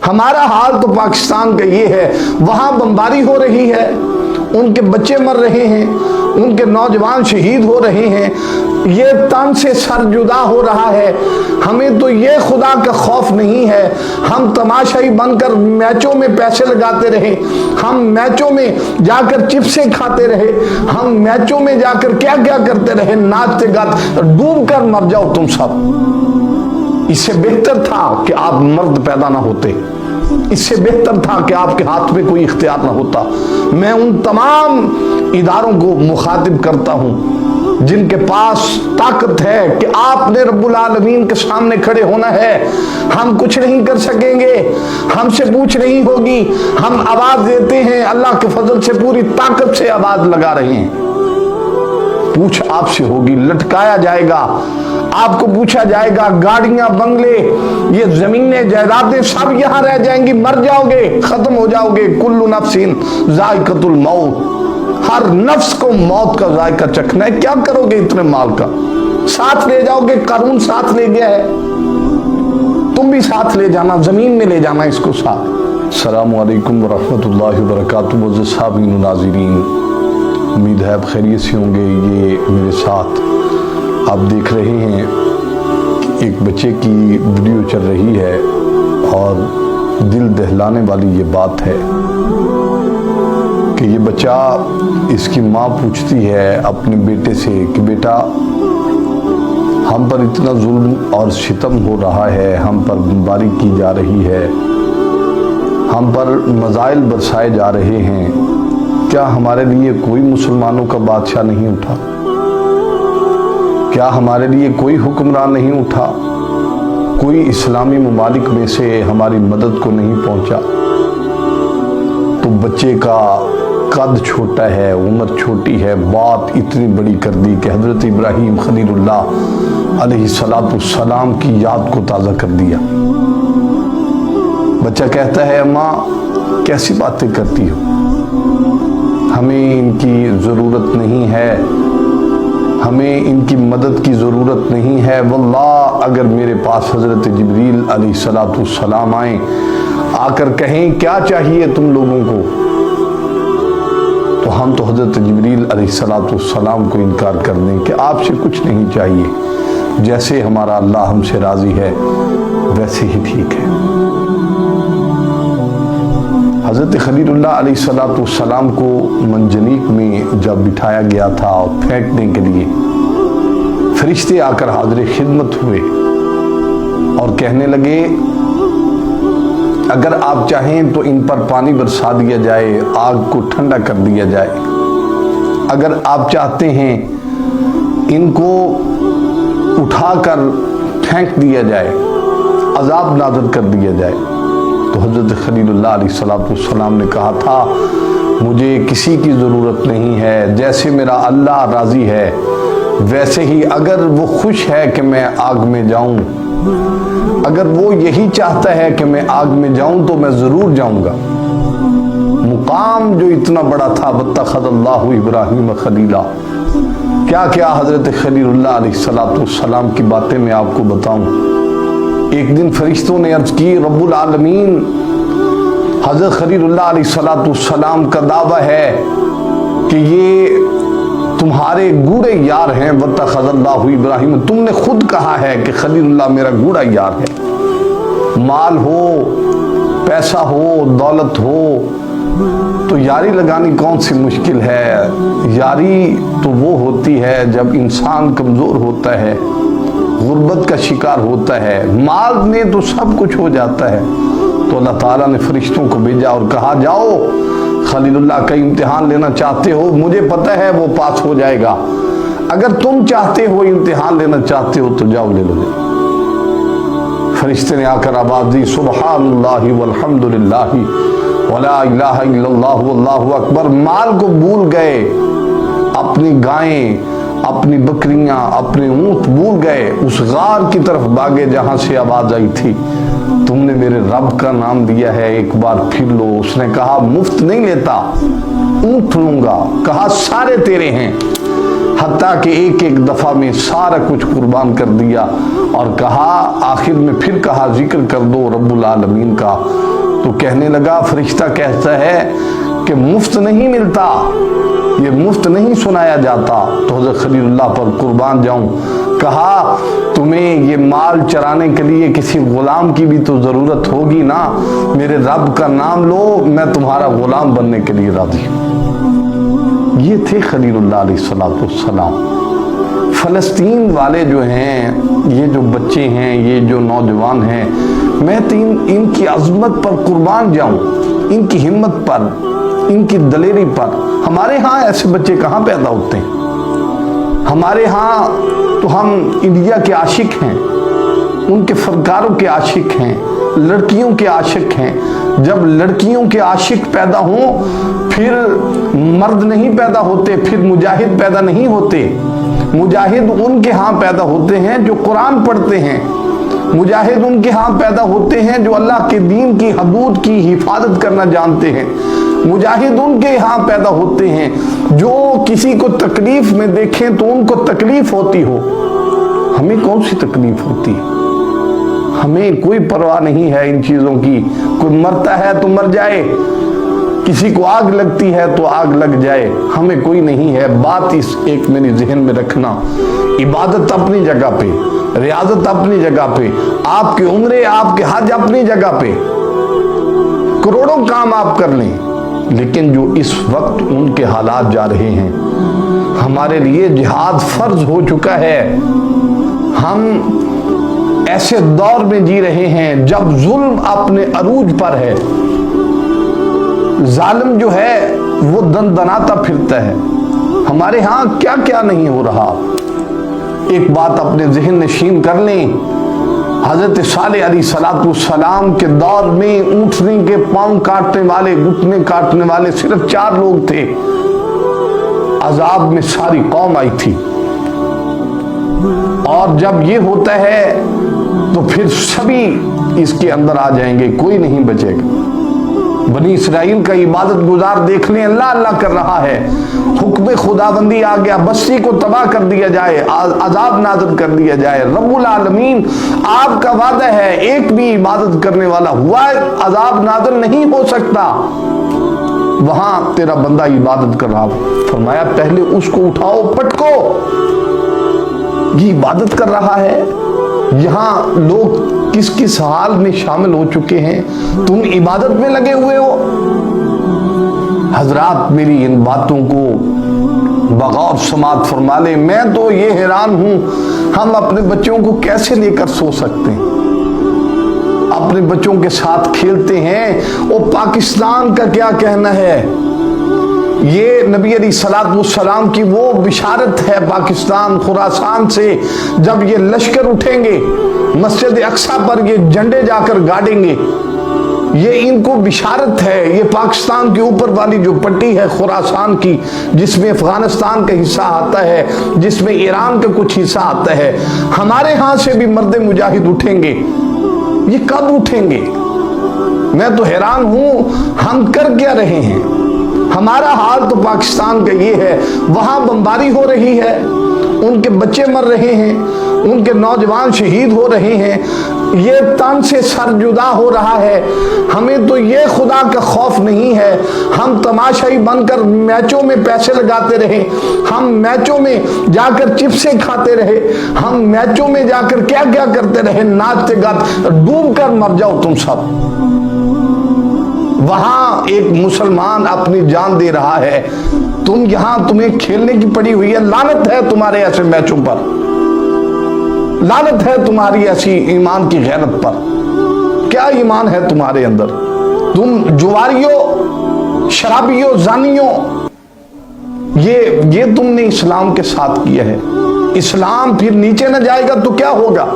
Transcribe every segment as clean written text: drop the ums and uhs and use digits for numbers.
ہمارا حال تو پاکستان کا یہ ہے، وہاں بمباری ہو رہی ہے، ان کے بچے مر رہے ہیں، ان کے نوجوان شہید ہو رہے ہیں، یہ تن سے سر جدا ہو رہا ہے، ہمیں تو یہ خدا کا خوف نہیں ہے، ہم تماشائی بن کر میچوں میں پیسے لگاتے رہے، ہم میچوں میں جا کر چپسیں کھاتے رہے، ہم میچوں میں جا کر کیا کیا کرتے رہے، ناچتے گاتے، ڈوب کر مر جاؤ تم سب۔ اس سے بہتر تھا کہ آپ مرد پیدا نہ ہوتے، اس سے بہتر تھا کہ آپ کے ہاتھ میں کوئی اختیار نہ ہوتا۔ میں ان تمام اداروں کو مخاطب کرتا ہوں جن کے پاس طاقت ہے کہ آپ نے رب العالمین کے سامنے کھڑے ہونا ہے، ہم کچھ نہیں کر سکیں گے، ہم سے پوچھ نہیں ہوگی، ہم آواز دیتے ہیں، اللہ کے فضل سے پوری طاقت سے آواز لگا رہے ہیں، پوچھ آپ سے ہوگی، لٹکایا جائے گا، آپ کو پوچھا جائے گا، گاڑیاں، بنگلے، یہ زمینیں، جائیدادیں سب یہاں رہ جائیں گی، مر جاؤ گے، ختم ہو جاؤ گے، کل نفس ذائقۃ الموت، ہر نفس کو موت کا ذائقہ چکھنا ہے، کیا کرو گے اتنے مال کا؟ ساتھ لے جاؤ گے، قارون ساتھ لے گیا ہے، تم بھی ساتھ لے جانا، زمین میں لے جانا اس کو ساتھ۔ السلام علیکم ورحمۃ اللہ وبرکاتہ، معزز سامعین و ناظرین، امید ہے آپ خیریت سے ہوں گے۔ یہ میرے ساتھ آپ دیکھ رہے ہیں ایک بچے کی ویڈیو چل رہی ہے اور دل دہلانے والی یہ بات ہے کہ یہ بچہ، اس کی ماں پوچھتی ہے اپنے بیٹے سے کہ بیٹا، ہم پر اتنا ظلم اور ستم ہو رہا ہے، ہم پر بمباری کی جا رہی ہے، ہم پر مزائل برسائے جا رہے ہیں، کیا ہمارے لیے کوئی مسلمانوں کا بادشاہ نہیں اٹھا؟ کیا ہمارے لیے کوئی حکمران نہیں اٹھا؟ کوئی اسلامی ممالک میں سے ہماری مدد کو نہیں پہنچا؟ تو بچے کا قد چھوٹا ہے، عمر چھوٹی ہے، بات اتنی بڑی کر دی کہ حضرت ابراہیم خلیل اللہ علیہ السلام کی یاد کو تازہ کر دیا۔ بچہ کہتا ہے، اماں کیسی باتیں کرتی ہو، ہمیں ان کی ضرورت نہیں ہے، ہمیں ان کی مدد کی ضرورت نہیں ہے، واللہ اگر میرے پاس حضرت جبریل علیہ السلام آئیں، آ کر کہیں کیا چاہیے تم لوگوں کو، تو ہم تو حضرت جبریل علیہ السلام کو انکار کر دیں کہ آپ سے کچھ نہیں چاہیے، جیسے ہمارا اللہ ہم سے راضی ہے ویسے ہی ٹھیک ہے۔ حضرت خلیل اللہ علیہ السلام کو منجنیق میں جب بٹھایا گیا تھا پھینکنے کے لیے، فرشتے آ کر حاضر خدمت ہوئے اور کہنے لگے، اگر آپ چاہیں تو ان پر پانی برسا دیا جائے، آگ کو ٹھنڈا کر دیا جائے، اگر آپ چاہتے ہیں ان کو اٹھا کر پھینک دیا جائے، عذاب نازل کر دیا جائے۔ تو حضرت خلیل اللہ علیہ السلام نے کہا تھا، مجھے کسی کی ضرورت نہیں ہے، جیسے میرا اللہ راضی ہے ویسے ہی، اگر وہ خوش ہے کہ میں آگ میں جاؤں، اگر وہ یہی چاہتا ہے کہ میں آگ میں جاؤں تو میں ضرور جاؤں گا۔ مقام جو اتنا بڑا تھا، واتخذ اللہ ابراہیم خلیلا، کیا کیا حضرت خلیل اللہ علیہ السلام کی باتیں میں آپ کو بتاؤں۔ ایک دن فرشتوں نے عرض کی، رب العالمین، حضرت خلیل اللہ علیہ السلام کا دعویٰ ہے کہ یہ تمہارے گوڑے یار ہیں، واتخذ اللہ ابراہیم، تم نے خود کہا ہے کہ خلیل اللہ میرا گوڑا یار ہے، مال ہو، پیسہ ہو، دولت ہو تو یاری لگانی کون سی مشکل ہے، یاری تو وہ ہوتی ہے جب انسان کمزور ہوتا ہے، غربت کا شکار ہوتا ہے، مال میں تو سب کچھ ہو جاتا ہے۔ تو اللہ تعالیٰ نے فرشتوں کو بھیجا اور کہا، جاؤ خلیل اللہ کا امتحان لینا چاہتے ہو، مجھے پتہ ہے وہ پاس ہو جائے گا، اگر تم چاہتے ہو امتحان لینا چاہتے ہو تو جاؤ لے لو۔ فرشتے نے آ کر آواز دی، سبحان اللہ والحمد للہ ولا الہ الا اللہ واللہ اکبر۔ مال کو بھول گئے، اپنی گائیں، اپنی بکریاں، اپنے اونٹ بھول گئے، اس غار کی طرف بھاگے جہاں سے آواز آئی تھی، تم نے میرے رب کا نام دیا ہے، ایک بار پھر لو۔ اس نے کہا، مفت نہیں لیتا، اونٹ لوں گا۔ کہا، سارے تیرے ہیں، حتیٰ کہ ایک ایک دفعہ میں سارا کچھ قربان کر دیا، اور کہا، آخر میں پھر کہا، ذکر کر دو رب العالمین کا، تو کہنے لگا، فرشتہ کہتا ہے کہ مفت نہیں ملتا، یہ مفت نہیں سنایا جاتا۔ تو حضرت خلیل اللہ پر قربان جاؤں کہا، تمہیں یہ مال چرانے کے لیے کسی غلام کی بھی تو ضرورت ہوگی نا، میرے رب کا نام لو، میں تمہارا غلام بننے کے لیے راضی ہوں۔ یہ تھے خلیل اللہ علیہ السلام۔ فلسطین والے جو ہیں، یہ جو بچے ہیں، یہ جو نوجوان ہیں، میں تو ان کی عظمت پر قربان جاؤں، ان کی ہمت پر، ان کی دلیری پر۔ ہمارے ہاں ایسے بچے کہاں پیدا ہوتے ہیں؟ ہمارے ہاں تو ہم انڈیا کے عاشق ہیں، ان کے فنکاروں کے عاشق ہیں، لڑکیوں کے عاشق ہیں۔ جب لڑکیوں کے عاشق پیدا ہوں پھر مرد نہیں پیدا ہوتے، پھر مجاہد پیدا نہیں ہوتے۔ مجاہد ان کے ہاں پیدا ہوتے ہیں جو قرآن پڑھتے ہیں، مجاہد ان کے ہاں پیدا ہوتے ہیں جو اللہ کے دین کی حدود کی حفاظت کرنا جانتے ہیں، مجاہد ان کے ہاں پیدا ہوتے ہیں جو کسی کو تکلیف میں دیکھیں تو ان کو تکلیف ہوتی ہو۔ ہمیں کون سی تکلیف ہوتی ہے؟ ہمیں کوئی پرواہ نہیں ہے ان چیزوں کی۔ کوئی مرتا ہے تو مر جائے، کسی کو آگ لگتی ہے تو آگ لگ جائے، ہمیں کوئی نہیں ہے۔ بات اس ایک میری ذہن میں رکھنا، عبادت اپنی جگہ پہ، ریاضت اپنی جگہ پہ، آپ کے عمرے، آپ کے حج اپنی جگہ پہ، کروڑوں کام آپ کر لیں، لیکن جو اس وقت ان کے حالات جا رہے ہیں، ہمارے لیے جہاد فرض ہو چکا ہے۔ ہم ایسے دور میں جی رہے ہیں جب ظلم اپنے عروج پر ہے، ظالم جو ہے وہ دندناتا پھرتا ہے۔ ہمارے ہاں کیا کیا نہیں ہو رہا۔ ایک بات اپنے ذہن نشین کر لیں، حضرت صالح علیہ السلام کے دور میں اونٹنے کے پاؤں کاٹنے والے، گھٹنے کاٹنے والے صرف 4 لوگ تھے، عذاب میں ساری قوم آئی تھی۔ اور جب یہ ہوتا ہے تو پھر سبھی اس کے اندر آ جائیں گے، کوئی نہیں بچے گا۔ بنی اسرائیل کا عبادت گزار دیکھ لیں، اللہ اللہ کر رہا ہے، حکم خداوندی آ گیا، بستی کو تباہ کر دیا جائے، عذاب نازل کر دیا جائے۔ رب العالمین آپ کا وعدہ ہے، ایک بھی عبادت کرنے والا ہوا ہے عذاب نازل نہیں ہو سکتا۔ وہاں تیرا بندہ عبادت کر رہا، فرمایا پہلے اس کو اٹھاؤ، پٹکو، یہ عبادت کر رہا ہے۔ یہاں لوگ کس کس حال میں شامل ہو چکے ہیں، تم عبادت میں لگے ہوئے ہو۔ حضرات میری ان باتوں کو بغور سماعت فرما لیں۔ میں تو یہ حیران ہوں، ہم اپنے بچوں کو کیسے لے کر سو سکتے ہیں؟ اپنے بچوں کے ساتھ کھیلتے ہیں۔ وہ پاکستان کا کیا کہنا ہے؟ یہ نبی علیہ السلام کی وہ بشارت ہے، پاکستان خراسان سے جب یہ لشکر اٹھیں گے، مسجد اقصی پر یہ جھنڈے جا کر گاڑیں گے، یہ ان کو بشارت ہے۔ یہ پاکستان کے اوپر والی جو پٹی ہے خراسان کی، جس میں افغانستان کا حصہ آتا ہے، جس میں ایران کا کچھ حصہ آتا ہے، ہمارے ہاں سے بھی مرد مجاہد اٹھیں گے۔ یہ کب اٹھیں گے؟ میں تو حیران ہوں، ہم کر کیا رہے ہیں؟ ہمارا حال تو پاکستان کا یہ ہے، وہاں بمباری ہو رہی ہے، ان کے بچے مر رہے ہیں، ان کے نوجوان شہید ہو رہے ہیں، یہ تن سے سر جدا ہو رہا ہے۔ ہمیں تو یہ خدا کا خوف نہیں ہے، ہم تماشائی بن کر میچوں میں پیسے لگاتے رہے، ہم میچوں میں جا کر چپسیں کھاتے رہے، ہم میچوں میں جا کر کیا کیا کرتے رہے، ناچتے گاتے، ڈوب کر مر جاؤ تم سب۔ وہاں ایک مسلمان اپنی جان دے رہا ہے، تم یہاں تمہیں کھیلنے کی پڑی ہوئی ہے۔ لعنت ہے تمہارے ایسے میچوں پر، لعنت ہے تمہاری ایسی ایمان کی غیرت پر۔ کیا ایمان ہے تمہارے اندر؟ تم جواریوں، شرابیوں، زانیوں، یہ تم نے اسلام کے ساتھ کیا ہے۔ اسلام پھر نیچے نہ جائے گا تو کیا ہوگا؟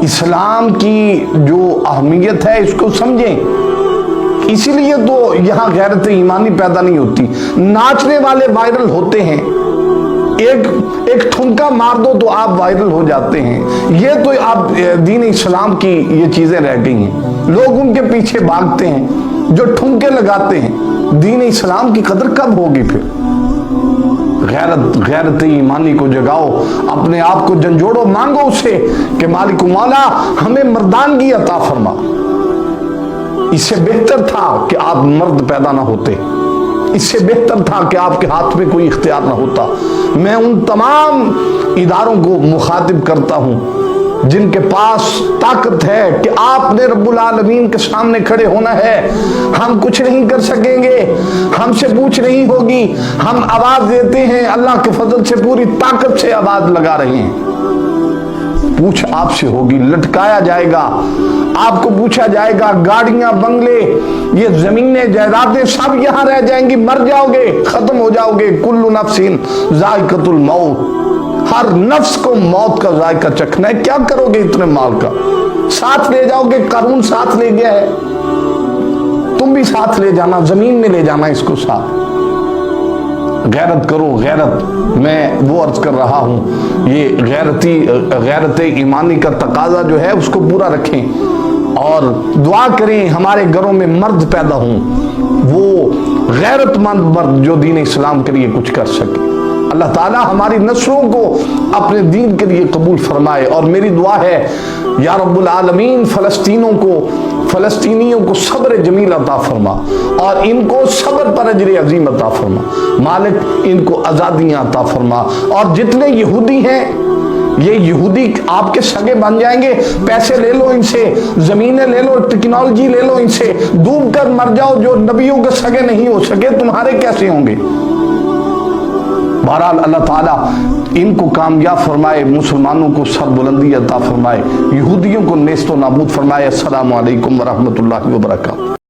اسلام کی جو اہمیت ہے اس کو سمجھیں۔ اسی لیے تو یہاں غیرت ایمانی پیدا نہیں ہوتی۔ ناچنے والے وائرل ہوتے ہیں، ایک ٹھمکا مار دو تو آپ وائرل ہو جاتے ہیں۔ یہ تو آپ دین اسلام کی یہ چیزیں رہ گئی ہیں، لوگ ان کے پیچھے بھاگتے ہیں جو ٹھمکے لگاتے ہیں۔ دین اسلام کی قدر کب ہوگی پھر؟ غیرت ایمانی کو جگاؤ، اپنے آپ کو جھنجھوڑو، مانگو اسے کہ مالک و مولا ہمیں مردانگی عطا فرما۔ اس سے بہتر تھا کہ آپ مرد پیدا نہ ہوتے، اس سے بہتر تھا کہ آپ کے ہاتھ میں کوئی اختیار نہ ہوتا۔ میں ان تمام اداروں کو مخاطب کرتا ہوں جن کے پاس طاقت ہے کہ آپ نے رب العالمین کے سامنے کھڑے ہونا ہے، ہم کچھ نہیں کر سکیں گے، ہم سے پوچھ نہیں ہوگی، ہم آواز دیتے ہیں، اللہ کے فضل سے پوری طاقت سے آواز لگا رہے ہیں، پوچھ آپ سے ہوگی، لٹکایا جائے گا، آپ کو پوچھا جائے گا، گاڑیاں، بنگلے، یہ زمینیں، جائیدادیں سب یہاں رہ جائیں گی، مر جاؤ گے، ختم ہو جاؤ گے، کل نفس ذائقۃ الموت، ہر نفس کو موت کا ذائقہ چکھنا ہے، کیا کرو گے اتنے مال کا؟ ساتھ لے جاؤ گے، قارون ساتھ لے گیا ہے، تم بھی ساتھ لے جانا، زمین میں لے جانا اس کو ساتھ۔ غیرت کرو، غیرت، میں وہ عرض کر رہا ہوں، یہ غیرت ایمانی کا تقاضا جو ہے اس کو پورا رکھیں اور دعا کریں ہمارے گھروں میں مرد پیدا ہوں، وہ غیرت مند مرد جو دین اسلام کے لیے کچھ کر سکے۔ اللہ تعالیٰ ہماری نسلوں کو اپنے دین کے لیے قبول فرمائے، اور میری دعا ہے یا رب العالمین فلسطینیوں کو صبر جمیل عطا فرما، اور ان کو صبر پر اجر عظیم عطا فرما، مالک ان کو آزادیاں عطا فرما، اور جتنے یہودی ہیں یہ یہودی آپ کے سگے بن جائیں گے، پیسے لے لو ان سے، زمینیں لے لو، ٹیکنالوجی لے لو ان سے، ڈوب کر مر جاؤ، جو نبیوں کے سگے نہیں ہو سکے تمہارے کیسے ہوں گے؟ بہرحال اللہ تعالیٰ ان کو کامیاب فرمائے، مسلمانوں کو سربلندی عطا فرمائے، یہودیوں کو نیست و نابود فرمائے۔ السلام علیکم ورحمۃ اللہ وبرکاتہ۔